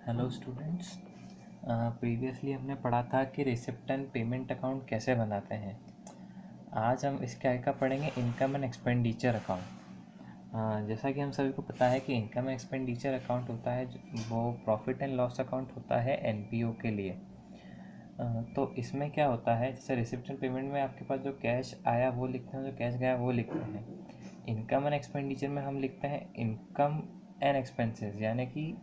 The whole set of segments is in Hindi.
Hello students. प्रीवियसली हमने पढ़ा था कि रिसिप्ट एंड पेमेंट अकाउंट कैसे बनाते हैं। आज हम इसके आगे का पढ़ेंगे इनकम एंड एक्सपेंडिचर अकाउंट। जैसा कि हम सभी को पता है कि इनकम एंड एक्सपेंडिचर अकाउंट होता है वो प्रॉफिट एंड लॉस अकाउंट होता है एनपीओ के लिए। तो इसमें क्या होता है, जैसे रिसिप्ट एंड पेमेंट में आपके पास जो कैश आया वो लिखते हैं, जो कैश गया वो लिखते हैं। इनकम एंड एक्सपेंडिचर में हम लिखते हैं इनकम एंड एक्सपेंसेस, यानी कि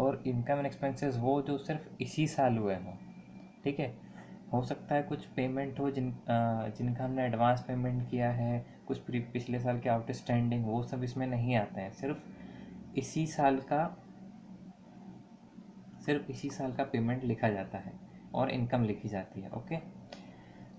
और इनकम एंड एक्सपेंसेस वो जो सिर्फ इसी साल हुए हों। ठीक है, हो सकता है कुछ पेमेंट हो जिनका हमने एडवांस पेमेंट किया है, कुछ पिछले साल के आउटस्टैंडिंग, वो सब इसमें नहीं आते हैं। इसी साल का सिर्फ इसी साल का पेमेंट लिखा जाता है और इनकम लिखी जाती है। ओके,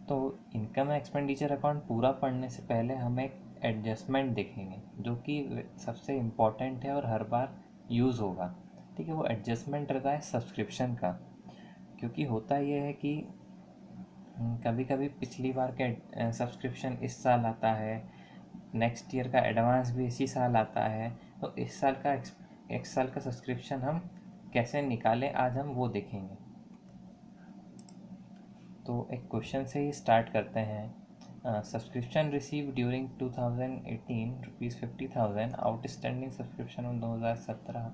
तो इनकम एक्सपेंडिचर अकाउंट पूरा पढ़ने से पहले हम एक एडजस्टमेंट देखेंगे जो कि सबसे इम्पॉर्टेंट है और हर बार यूज़ होगा। ठीक है, वो एडजस्टमेंट रहता है सब्सक्रिप्शन का। क्योंकि होता ये है कि कभी कभी पिछली बार का सब्सक्रिप्शन इस साल आता है, नेक्स्ट ईयर का एडवांस भी इसी साल आता है। तो इस साल का एक साल का सब्सक्रिप्शन हम कैसे निकालें, आज हम वो देखेंगे। तो एक क्वेश्चन से ही स्टार्ट करते हैं। Subscription receive during 2018 rupees 50,000, outstanding subscription 2017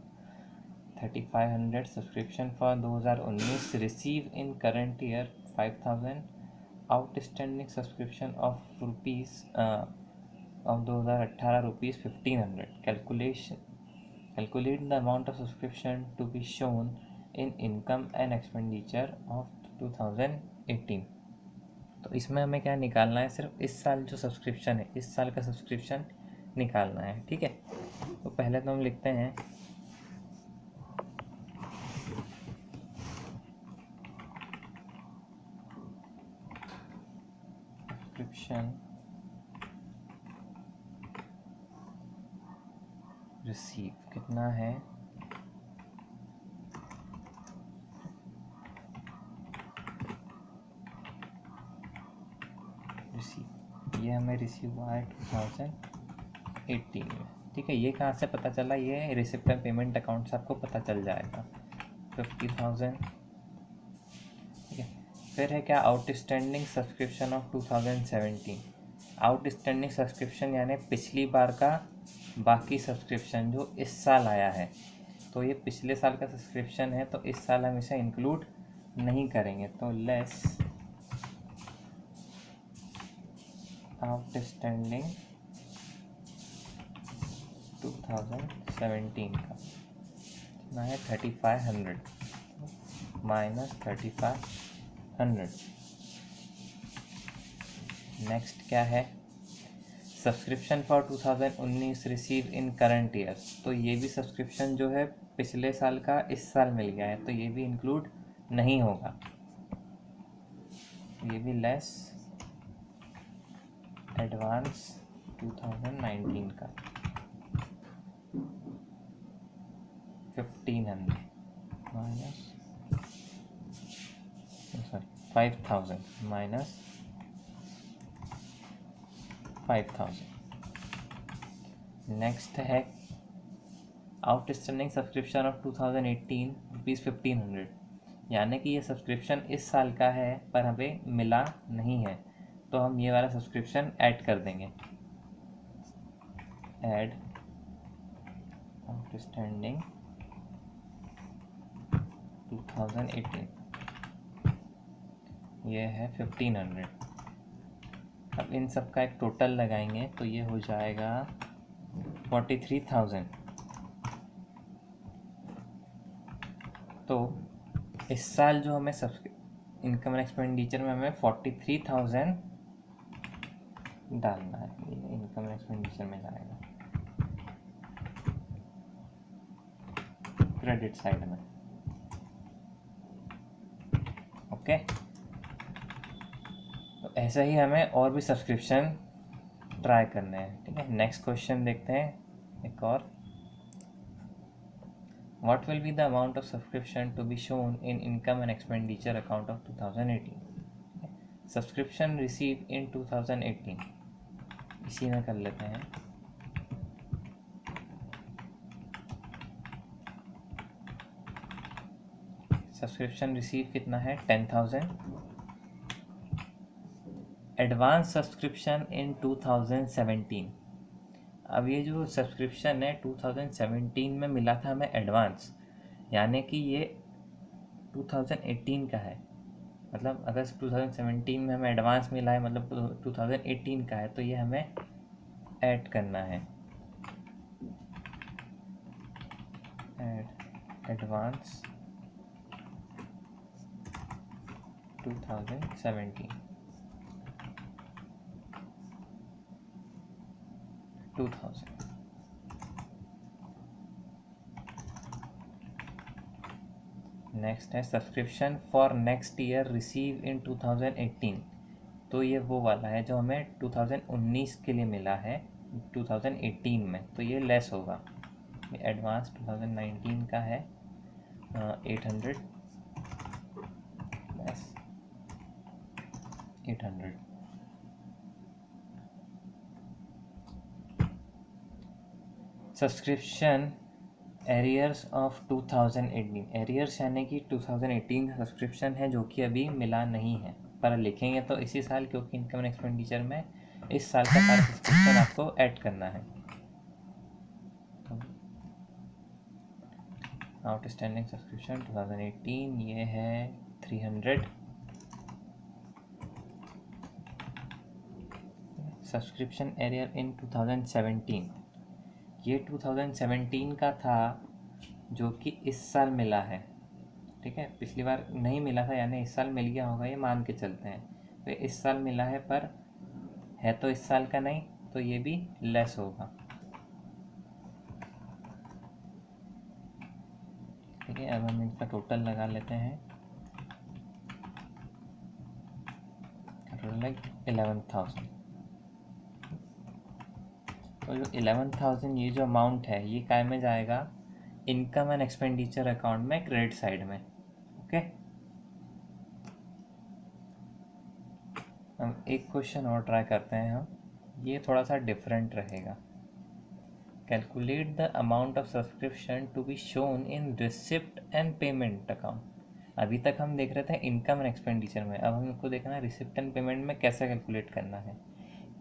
3500, subscription for 2019 receive in current year 5000, outstanding subscription of rupees of 2018 rupees 1500। Calculate the amount of subscription to be shown in income and expenditure of 2018। तो इसमें हमें क्या निकालना है, सिर्फ इस साल जो सब्सक्रिप्शन है, इस साल का सब्सक्रिप्शन निकालना है। ठीक है, तो पहले तो हम लिखते हैं सब्सक्रिप्शन रिसीव कितना है, रिसीव ये हमें रिसीव हुआ है 2018 में। ठीक है, ये कहाँ से पता चला, ये रिसिप्ट एंड पेमेंट अकाउंट से आपको पता चल जाएगा 50,000। ठीक है, फिर है क्या, outstanding subscription of 2017। Outstanding subscription यानी पिछली बार का बाकी सब्सक्रिप्शन जो इस साल आया है। तो ये पिछले साल का सब्सक्रिप्शन है, तो इस साल हम इसे इंक्लूड नहीं करेंगे, तो लेस आउटस्टैंडिंग 2017 का कितना है, 3500 माइनस 3500। नेक्स्ट क्या है, subscription for 2019 receive in current year. तो ये भी सब्सक्रिप्शन जो है पिछले साल का इस साल मिल गया है, तो ये भी इंक्लूड नहीं होगा, ये भी लेस एडवांस 2019 का 1500 माइनस 5000 माइनस 5000। नेक्स्ट है आउटस्टैंडिंग सब्सक्रिप्शन ऑफ 2018 रुपीज़ 1500, यानी कि ये सब्सक्रिप्शन इस साल का है पर हमें मिला नहीं है, तो हम ये वाला सब्सक्रिप्शन ऐड कर देंगे। ऐड आउटस्टैंडिंग 2018, ये है 1500। अब इन सब का एक टोटल लगाएंगे तो ये हो जाएगा 43,000। तो इस साल जो हमें इनकम एंड एक्सपेंडिचर में हमें 43,000 डालना है, ये इनकम एंड एक्सपेंडिचर में जाएगा क्रेडिट साइड में। ओके, तो ऐसा ही हमें और भी सब्सक्रिप्शन ट्राई करने हैं। ठीक है, नेक्स्ट क्वेश्चन देखते हैं एक और। What will be the amount of subscription to be shown in income and expenditure account of 2018? Subscription received in 2018, इसी में कर लेते हैं। सब्सक्रिप्शन रिसीव कितना है 10,000। Advance subscription in 2017। अब ये जो सब्सक्रिप्शन है 2017 में मिला था हमें एडवांस, यानी कि ये 2018 का है। मतलब अगर 2017 में हमें एडवांस मिला है मतलब 2018 का है, तो ये हमें ऐड करना है। Add advance 2017 2000। नेक्स्ट है subscription for next year receive in 2018। तो ये वो वाला है जो हमें 2019 के लिए मिला है 2018 में, तो ये लेस होगा। ये एडवांस 2019 का है 800 less 800। Subscription arrears of 2018। Arrears यानी कि 2018 का सब्सक्रिप्शन है जो कि अभी मिला नहीं है, पर लिखेंगे तो इसी साल, क्योंकि इनकम एंड एक्सपेंडिचर में इस साल का सारा सब्सक्रिप्शन आपको ऐड करना है। आउटस्टैंडिंग सब्सक्रिप्शन 2018 ये है 300। सब्सक्रिप्शन एरियर इन 2017, ये 2017 का था जो कि इस साल मिला है। ठीक है, पिछली बार नहीं मिला था, यानी इस साल मिल गया होगा, ये मान के चलते हैं। तो इस साल मिला है, पर है तो इस साल का नहीं, तो ये भी लेस होगा। ठीक है, अब हम इनका टोटल लगा लेते हैं। टोटल 11,000। तो जो 11,000 ये जो अमाउंट है ये काय में जाएगा, इनकम एंड एक्सपेंडिचर अकाउंट में, क्रेडिट साइड में। ओके, हम एक क्वेश्चन और ट्राई करते हैं। हम ये थोड़ा सा डिफरेंट रहेगा। Calculate the amount of subscription to be shown in receipt and payment account. अभी तक हम देख रहे थे इनकम एंड एक्सपेंडिचर में, अब हमको देखना है रिसिप्ट एंड पेमेंट में कैसे कैलकुलेट करना है।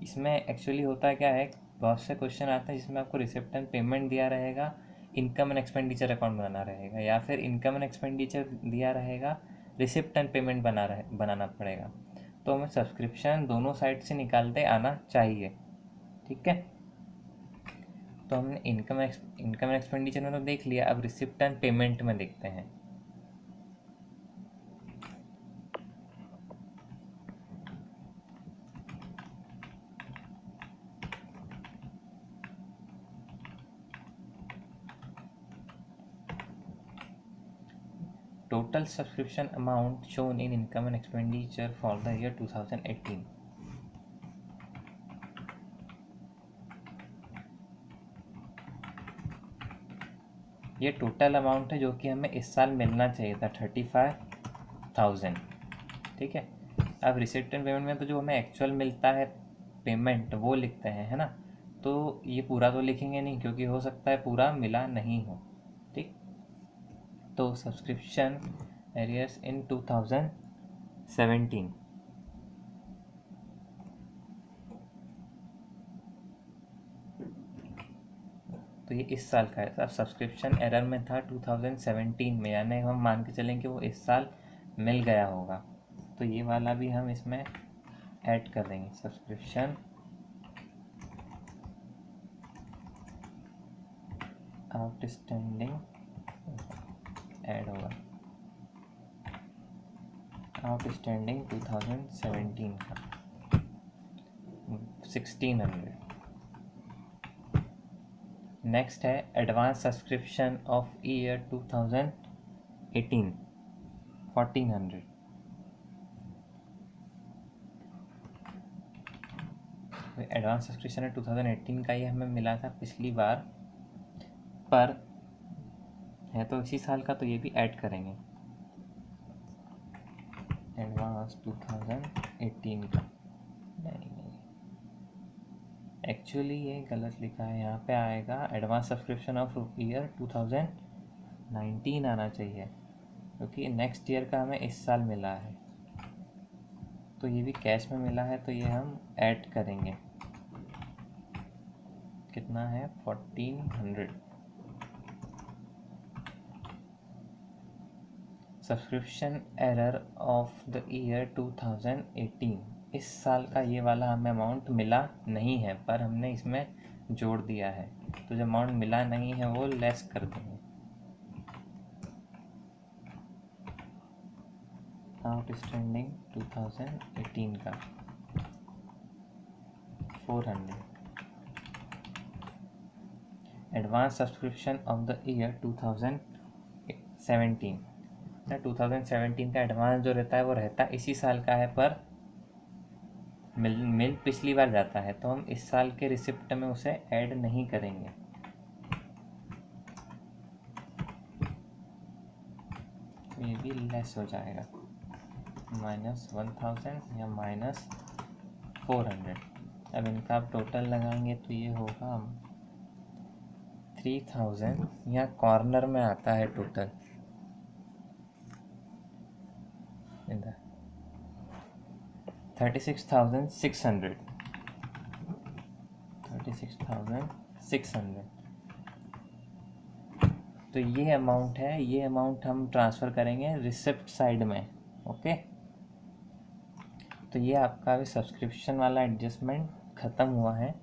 इसमें एक्चुअली होता क्या है, बहुत से क्वेश्चन आते हैं जिसमें आपको रिसिप्ट एंड पेमेंट दिया रहेगा, इनकम एंड एक्सपेंडिचर अकाउंट बनाना रहेगा, या फिर इनकम एंड एक्सपेंडिचर दिया रहेगा, रिसिप्ट एंड पेमेंट बनाना पड़ेगा। तो हमें सब्सक्रिप्शन दोनों साइड से निकालते आना चाहिए। ठीक है, तो हमने इनकम एंड एक्सपेंडिचर में तो देख लिया, अब रिसिप्ट एंड पेमेंट में देखते हैं। Total subscription amount shown in income and expenditure for the year 2018। ये टोटल अमाउंट है जो कि हमें इस साल मिलना चाहिए था 35,000। ठीक है, अब रिसिप्ट एंड पेमेंट में तो जो हमें एक्चुअल मिलता है पेमेंट वो लिखते हैं, है ना। तो ये पूरा तो लिखेंगे नहीं, क्योंकि हो सकता है पूरा मिला नहीं हो। ठीक, तो सब्सक्रिप्शन एरियर्स इन 2017, तो ये इस साल का है। अब सब्सक्रिप्शन एरर में था 2017 में, यानी हम मान के चलें कि वो इस साल मिल गया होगा, तो ये वाला भी हम इसमें ऐड कर देंगे। सब्सक्रिप्शन आउटस्टैंडिंग ऐड होगा, आउटस्टैंडिंग 2017 का 1600। नेक्स्ट है advance subscription of year 2018 1400। Advance subscription है 2018 का, ये हमें मिला था पिछली बार, पर है तो इसी साल का, तो ये भी ऐड करेंगे। एडवांस 2018 का नहीं, एक्चुअली ये गलत लिखा है, यहाँ पे आएगा एडवांस सब्सक्रिप्शन ऑफ ईयर 2019 आना चाहिए। क्योंकि नेक्स्ट ईयर का हमें इस साल मिला है, तो ये भी कैश में मिला है, तो ये हम ऐड करेंगे। कितना है? 1400। Subscription error of the year 2018। इस साल का ये वाला हमें अमाउंट मिला नहीं है, पर हमने इसमें जोड़ दिया है, तो जो अमाउंट मिला नहीं है वो लेस कर देंगे। आउटस्टैंडिंग 2018 का 400। Advance subscription of the year 2017। 2017 का एडवांस जो रहता है वो रहता है इसी साल का है, पर मिल पिछली बार जाता है, तो हम इस साल के रिसिप्ट में उसे ऐड नहीं करेंगे। तो ये भी लेस हो जाएगा, -1000 या -400। अब इनका आप टोटल लगाएंगे तो ये होगा 3000, यहाँ कॉर्नर में आता है टोटल, इधर 36,600। 36,600। तो ये अमाउंट है, ये अमाउंट हम ट्रांसफ़र करेंगे रिसिप्ट साइड में। ओके, तो ये आपका अभी सब्सक्रिप्शन वाला एडजस्टमेंट ख़त्म हुआ है।